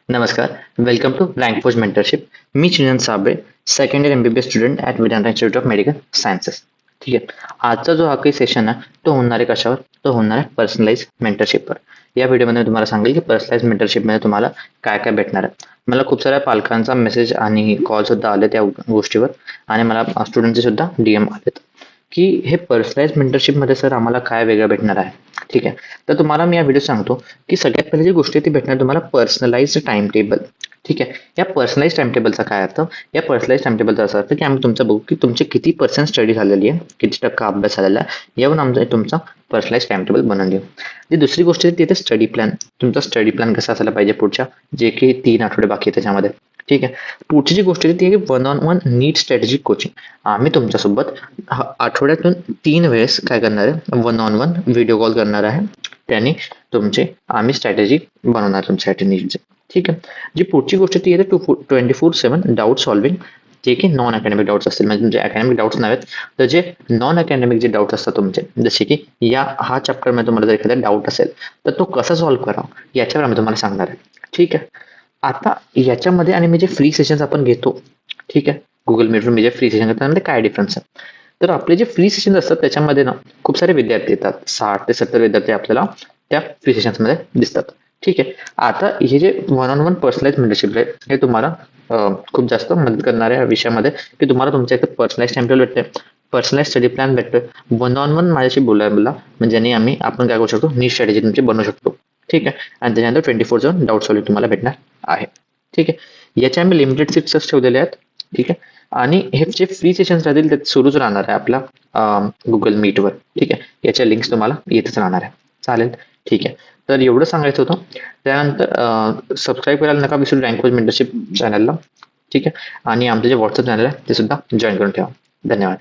नमस्कार, welcome to rank post mentorship. मी Chintan Sable, second year MBBS student at Vedanta institute of medical sciences. ठीक आहे. आजचा जो हा काही सेशन आहे तो होणार आहे कशावर? तो होणार आहे पर्सनलाइज मेंटरशिपवर. या व्हिडिओमध्ये तुम्हाला सांगेल की पर्सनलाइज मेंटरशिपमध्ये तुम्हाला काय काय भेटणार आहे. मला खूप साऱ्या पालकांचा मेसेज आणि कॉल सुद्धा आले त्या गोष्टीवर, आणि मला स्टुडंटचे सुद्धा DM आलेत की हे पर्सनलाइज मेंटरशिपमध्ये सर आम्हाला काय वेगळं भेटणार आहे. ठीक आहे. तर तुम्हाला मी या व्हिडिओ सांगतो की सगळ्यात पहिली जी गोष्ट ती भेटणार तुम्हाला पर्सनलाइज टाइम टेबल. ठीक आहे. या पर्सनलाइज टाइम टेबलचा काय अर्थ? या पर्सनलाइज टाइम टेबलचा असा अर्थ की आम्ही तुमचं बघू की तुमचे किती % स्टडी झालेली आहे, किती टक्का अभ्यास झालेला आहे, यावरून आमचं तुमचा पर्सनलाइज टाइम टेबल बनवून देऊ. जी दुसरी गोष्ट आहे तिथे स्टडी प्लॅन. तुमचा स्टडी प्लॅन कसा असायला पाहिजे पुढच्या जे की 3 आठवडे बाकी आहे त्याच्यामध्ये. ठीक आहे. पुढची जी गोष्ट आहे ती आहे की 1-on-1 नीट स्ट्रॅटेजिक कोचिंग. आम्ही तुमच्यासोबत आठवड्यातून 3 वेळेस काय करणार आहे, 1-on-1 व्हिडिओ कॉल करणार आहे. त्याने तुमचे आम्ही स्ट्रॅटेजी बनवणार तुमच्यासाठी नीटचे. ठीक आहे. जी पुढची गोष्ट ती आहे 24/7 डाऊट सॉल्विंग, जे की नॉन अकॅडमिक डाऊट्स असतील. म्हणजे तुमचे अकॅडमिक डाऊट्स नाहीत, तर जे नॉन अकॅडमिक जे डाऊट्स असतात तुमचे, जसे की हा चॅप्टरमध्ये तुम्हाला जर एखादा डाऊट असेल तर तो कसा सॉल्व्ह करावा याच्यावर आम्ही तुम्हाला सांगणार आहे. ठीक आहे. आता याच्यामध्ये आणि मी जे फ्री सेशन्स आपण घेतो, ठीक आहे, गुगल मीटवर मी जे फ्री सेशन घेतो त्यामध्ये काय डिफरन्स आहे? तर आपले जे फ्री सेशन असतात त्याच्यामध्ये ना खूप सारे विद्यार्थी येतात. 60 ते 70 विद्यार्थी आपल्याला त्या फ्री सेशन्समध्ये दिसतात. ठीक आहे. आता हे जे 1-on-1 पर्सनलाइज मेंटरशिप आहे हे तुम्हाला खूप जास्त मदत करणाऱ्या विषयामध्ये की तुम्हाला तुमच्या इथे पर्सनलाइज टाइम टेबल भेटते, पर्सनलाइज स्टडी प्लॅन भेटतोय, 1-on-1 माझ्याशी बोलायला म्हणजे ज्याने आपण काय करू शकतो, नीट स्ट्रॅटेजी तुमची बनवू शकतो. ठीक आहे. आणि त्याच्यानंतर 24/7 डाऊट सॉल्व्हिंग तुम्हाला भेटणार आहे. ठीक आहे. याच्या आम्ही लिमिटेड सीट्स ठेवलेले आहेत. ठीक आहे. आणि हे जे फ्री सेशन्स राहतील ते सुरूच राहणार आहे आपला गुगल मीटवर. ठीक आहे. याच्या लिंक्स तुम्हाला येतच राहणार आहे. चालेल. ठीक आहे. तर एवढं सांगायचं होतं. त्यानंतर सबस्क्राईब करायला नका विसरू रँक पोस्ट मेंटरशिप चॅनलला. ठीक आहे. आणि आमचं जे व्हॉट्सअप चॅनल आहे ते सुद्धा जॉईन करून ठेवा. धन्यवाद.